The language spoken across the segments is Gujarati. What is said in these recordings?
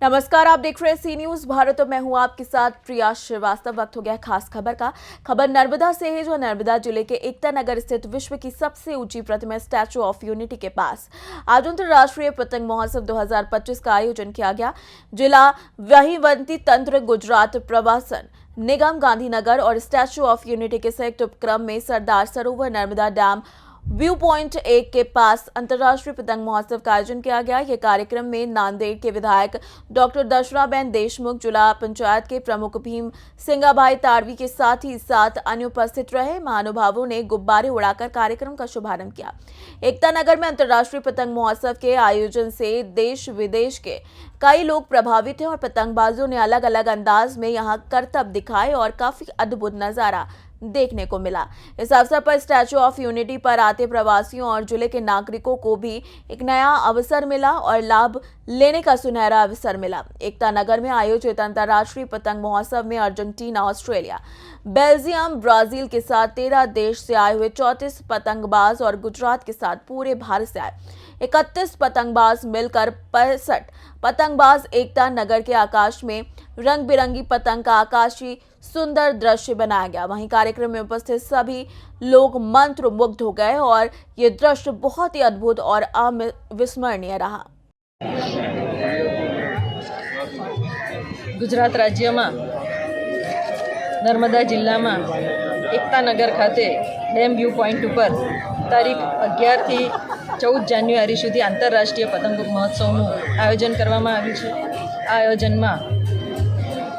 नमस्कार, आप देख रहे हैं सी न्यूज भारत और मैं हूं आपके साथ प्रिया श्रीवास्तव। वक्त हो गया खास खबर का। खबर नर्मदा से है, जो नर्मदा जिले के एकता नगर स्थित विश्व की सबसे ऊंची प्रतिमा स्टैचू ऑफ यूनिटी के पास आज अंतर्राष्ट्रीय पतंग महोत्सव 2025 का आयोजन किया गया। जिला वहीवंती तंत्र, गुजरात प्रवासन निगम, गांधीनगर और स्टैचू ऑफ यूनिटी के संयुक्त उपक्रम में Sardar Sarovar Narmada dam view point 1 के पास अंतर्राष्ट्रीय पतंग महोत्सव का आयोजन किया गया। यह कार्यक्रम में नांदेड़ के विधायक डॉक्टर दशराबेन देशमुख, जिला पंचायत के प्रमुख भीम सिंगाभाई ताड़वी के साथ ही 7 अन्य उपस्थित रहे। महानुभावों ने गुब्बारे उड़ाकर कार्यक्रम का शुभारंभ किया। एकता नगर में अंतर्राष्ट्रीय पतंग महोत्सव के आयोजन से देश विदेश के कई लोग प्रभावित हैं और पतंगबाजों ने अलग अलग अंदाज में यहां करतब दिखाए और काफी अद्भुत नजारा देखने को मिला। इस अवसर पर स्टैचू ऑफ यूनिटी पर आते प्रवासियों और जिले के नागरिकों को भी एक नया अवसर मिला और लाभ लेने का सुनहरा अवसर मिला। एकता नगर में आयोजित अंतर्राष्ट्रीय पतंग महोत्सव में अर्जेंटीना, ऑस्ट्रेलिया, बेल्जियम, ब्राजील के साथ 13 देश से आए हुए 34 पतंगबाज और गुजरात के साथ पूरे भारत से आए 31 पतंगबाज मिलकर 65 पतंगबाज एकता नगर के आकाश में रंग बिरंगी पतंग का आकाशीय सुंदर दृश्य बनाया गया। वहीं कार्यक्रम में उपस्थित सभी लोग मंत्रमुग्ध हो गए और ये दृश्य बहुत ही अद्भुत और अविस्मरणीय रहा। गुजरात राज्य में नर्मदा जिला में एकता नगर खाते डेम व्यू पॉइंट पर तारीख 11 થી 14 જાન્યુઆરી સુધી आंतरराष्ट्रीय पतंग महोत्सवનું आयोजन કરવામાં આવ્યું છે। આ આયોજનમાં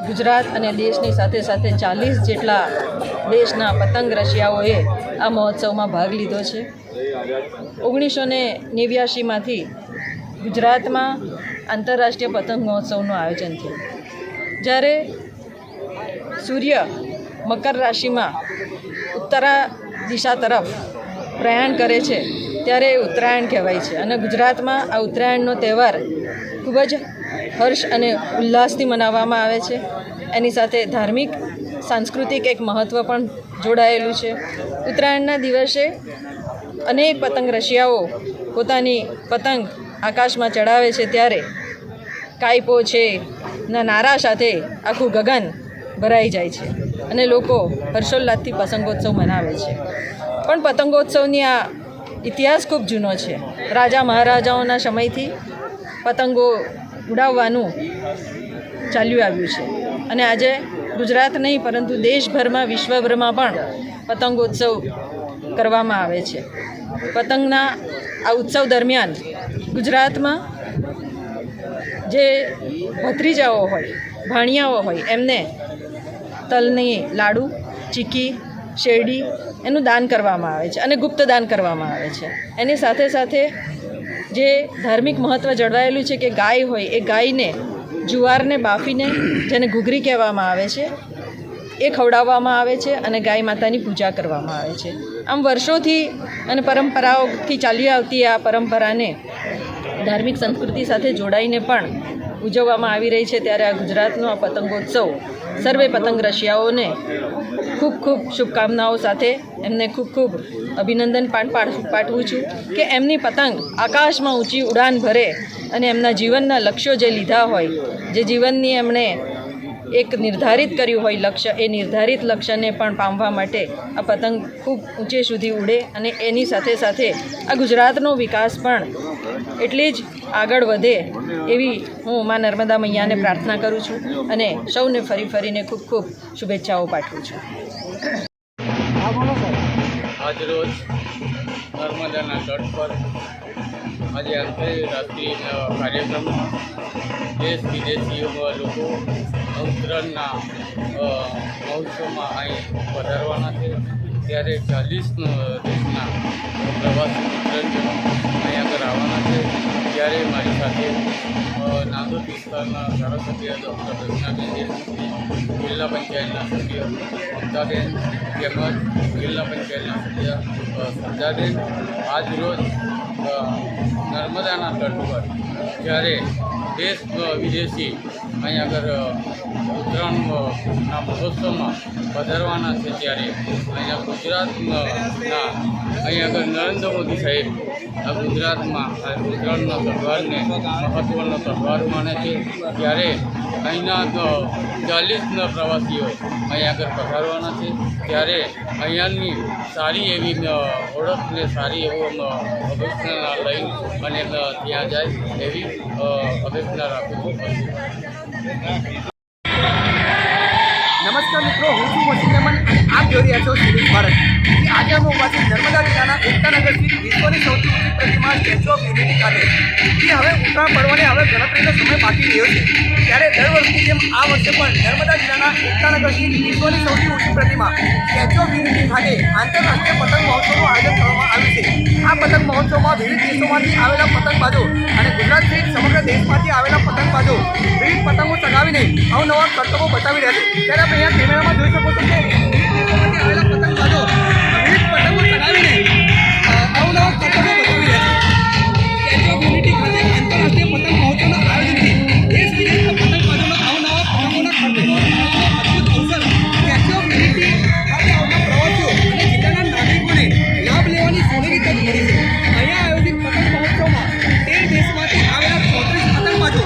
गुजरात અને દેશની સાથે સાથે 40 જેટલા દેશના પતંગ રસિયાઓએ આ મહોત્સવમાં ભાગ લીધો છે। 1989માંથી ગુજરાતમાં આંતરરાષ્ટ્રીય પતંગ મહોત્સવનું આયોજન થયું। જ્યારે સૂર્ય મકર રાશિમાં ઉત્તરા દિશા તરફ પ્રયાણ કરે છે ત્યારે ઉત્તરાયણ કહેવાય છે અને ગુજરાતમાં આ ઉત્તરાયણનો તહેવાર ખૂબ જ હર્ષ અને ઉલ્લાસથી મનાવવામાં આવે છે। એની સાથે ધાર્મિક સાંસ્કૃતિક એક મહત્ત્વ પણ જોડાયેલું છે। ઉત્તરાયણના દિવસે અનેક પતંગ રસિયાઓ પોતાની પતંગ આકાશમાં ચડાવે છે ત્યારે કાયપો છે ના નારા સાથે આખું ગગન ભરાઈ જાય છે અને લોકો હર્ષોલ્લાસથી પતંગોત્સવ મનાવે છે। પણ પતંગોત્સવની આ ઇતિહાસ ખૂબ જૂનો છે। રાજા મહારાજાઓના સમયથી પતંગો ઉડાવવાનું ચાલ્યું આવ્યું છે અને આજે ગુજરાત નહીં પરંતુ દેશભરમાં, વિશ્વભરમાં પણ પતંગોત્સવ કરવામાં આવે છે। પતંગના આ ઉત્સવ દરમિયાન ગુજરાતમાં જે ભત્રીજાઓ હોય, ભાણિયાઓ હોય, એમને તલની લાડુ, ચીકી, શેરડી એનું દાન કરવામાં આવે છે અને ગુપ્ત દાન કરવામાં આવે છે। એની સાથે સાથે જે ધાર્મિક મહત્ત્વ જળવાયેલું છે કે ગાય હોય એ ગાયને જુવારને બાફીને, જેને ઘૂઘરી કહેવામાં આવે છે, એ ખવડાવવામાં આવે છે અને ગાય માતાની પૂજા કરવામાં આવે છે। આમ વર્ષોથી અને પરંપરાઓથી ચાલી આવતી આ પરંપરાને ધાર્મિક સંસ્કૃતિ સાથે જોડાઈને પણ ઉજવવામાં આવી રહી છે। ત્યારે આ ગુજરાતનો આ પતંગોત્સવ સર્વે પતંગ રસિયાઓને ખૂબ ખૂબ શુભકામનાઓ સાથે એમને ખૂબ ખૂબ અભિનંદન પાઠવું છું કે એમની પતંગ આકાશમાં ઊંચી ઉડાન ભરે અને એમના જીવનના લક્ષ્યો જે લીધા હોય, જે જીવનની એમણે એક નિર્ધારિત કર્યું હોય લક્ષ્ય, એ નિર્ધારિત લક્ષ્યને પણ પામવા માટે આ પતંગ ખૂબ ઊંચે સુધી ઉડે અને એની સાથે સાથે આ ગુજરાતનો વિકાસ પણ એટલી જ આગળ વધે એવી હું મા નર્મદા મૈયાને પ્રાર્થના કરું છું અને સૌને ફરી ફરીને ખૂબ ખૂબ શુભેચ્છાઓ પાઠવું છું। આજરોજ નર્મદાના તટ પર આજે આંતરરાષ્ટ્રીય કાર્યક્રમમાં દેશ વિદેશીઓ લોકો ઉત્તરાયણના મહોત્સવમાં અહીં પધારવાના છે। ત્યારે 40 દેશના પ્રવાસી ઉત્તરાયણો અહીં આગળ આવવાના છે। ત્યારે મારી સાથે નાંદોદ વિસ્તારના ધારાસભ્ય ડૉક્ટર દશનાબેન દેશમુખજી, જિલ્લા પંચાયતના સભ્ય મમતાબેન તેમજ જિલ્લા પંચાયતના સભ્ય સંજાબેન આજરોજ નર્મદાના તટ પર જ્યારે દેશ વિદેશી અહીં આગળ ઉત્તરાયણના મહોત્સવમાં પધારવાના છે ત્યારે અહીંયા ગુજરાતના અહીં આગળ નરેન્દ્ર મોદી સાહેબ આ ગુજરાતમાં આ ઉત્તરાયણના તહેવારને મહત્ત્વનો તહેવાર માને છે ત્યારે અહીંના 40 પ્રવાસીઓ અહીં આગળ પધારવાના છે ત્યારે અહીંયાની સારી એવી ઓળખને સારી એવું અભ્યર્થના લઈ અને ત્યાં જાય એવી અભ્યર્થના રાખું છું. નમસ્કાર મિત્રો, હું છું વસીમ મેમન અને આપ જોઈ રહ્યા છો સીરીઝ ભારત. આજે અમે ઉભા છીએ નર્મદા જિલ્લાના એકતાનગર સ્થિત વિશ્વની સૌથી ઊંચી પ્રતિમા સ્ટેચ્યુ ઓફ યુનિટી ખાતે. જે હવે ઉત્તરાયણ પર્વને હવે ગણતરીનો સમય બાકી રહ્યો છે ત્યારે દર વર્ષની જેમ આ વર્ષે પણ નર્મદા જિલ્લાના એકતાનગર સ્થિત વિશ્વની સૌથી ઊંચી પ્રતિમા સ્ટેચ્યુ ઓફ યુનિટી ખાતે આંતરરાષ્ટ્રીય પતંગ મહોત્સવનું આયોજન કરવામાં આવ્યું છે. આ પતંગ મહોત્સવમાં વિવિધ દેશોમાંથી આવેલા પતંગબાજો અને ગુજરાત સહિત સમગ્ર દેશમાંથી આવેલા પતંગબાજો વિવિધ પતંગો ચગાવીને અવનવા કરતબો બતાવી રહ્યા છે. ત્યારે આપણે અહીંયા કેમેરામાં જોઈ શકો છો કે વિવિધ દેશોમાંથી આવેલા પતંગબાજો વિવિધ પતંગો ચગાવીને અવનવા કરતબો બતાવી રહ્યા છે. સ્ટેચ્યુ ઓફ યુનિટી ખાતે આંતરરાષ્ટ્રીય પતંગ મહોત્સવના આયોજનથી દેશ વિદેશના પતંગબાજોના અવનવા પતંગોના કરતબો અદ્ભુત અવસર સ્ટેચ્યુ ઓફ યુનિટી ખાતે આવતા પ્રવાસીઓ અને જિલ્લાના નાગરિકોને લાભ લેવાની સોનેરી તક મળી છે. અહીંયા આયોજિત પતંગ મહોત્સવમાં 13 દેશમાંથી આવેલા 34 પતંગબાજો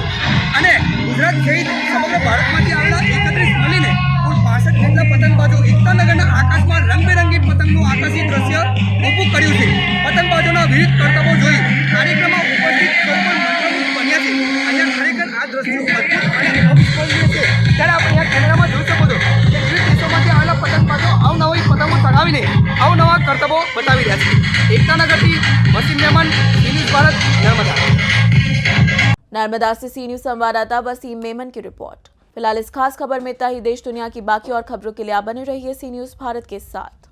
અને ગુજરાત સહિત સમગ્ર ભારતમાંથી આવેલા 31 મળીને કુલ 65 જેટલા પતંગબાજો એકતાનગરના આકાશમાં રંગબેરંગી પતંગનું આકર્ષિત દ્રશ્ય ઊભું કર્યું છે. પતંગબાજોના વિવિધ કરતબો જોઈ કાર્યક્રમમાં ઉપસ્થિત સૌ પણ મંત્રમુગ્ધ બન્યા છે. અહીંયા ખરેખર આ દ્રશ્યો અદ્ભુત અને અવિસ્મરણીય છે. ત્યારે આપણે અહીંયા કેમેરામાં જોઈ શકો છો કે વિવિધ દેશોમાંથી આવેલા પતંગબાજો અવનવી પતંગો ચગાવીને અવનવા કરતબો બતાવી રહ્યા છે. એકતાનગરથી વસીમ મેમન, ન્યૂઝ भारत, नर्मदा. नर्मदा से सी न्यूज संवाददाता वसीम मेमन की रिपोर्ट। फिलहाल इस खास खबर में इतना ही। देश दुनिया की बाकी और खबरों के लिए आप बने रहिए सी न्यूज भारत के साथ।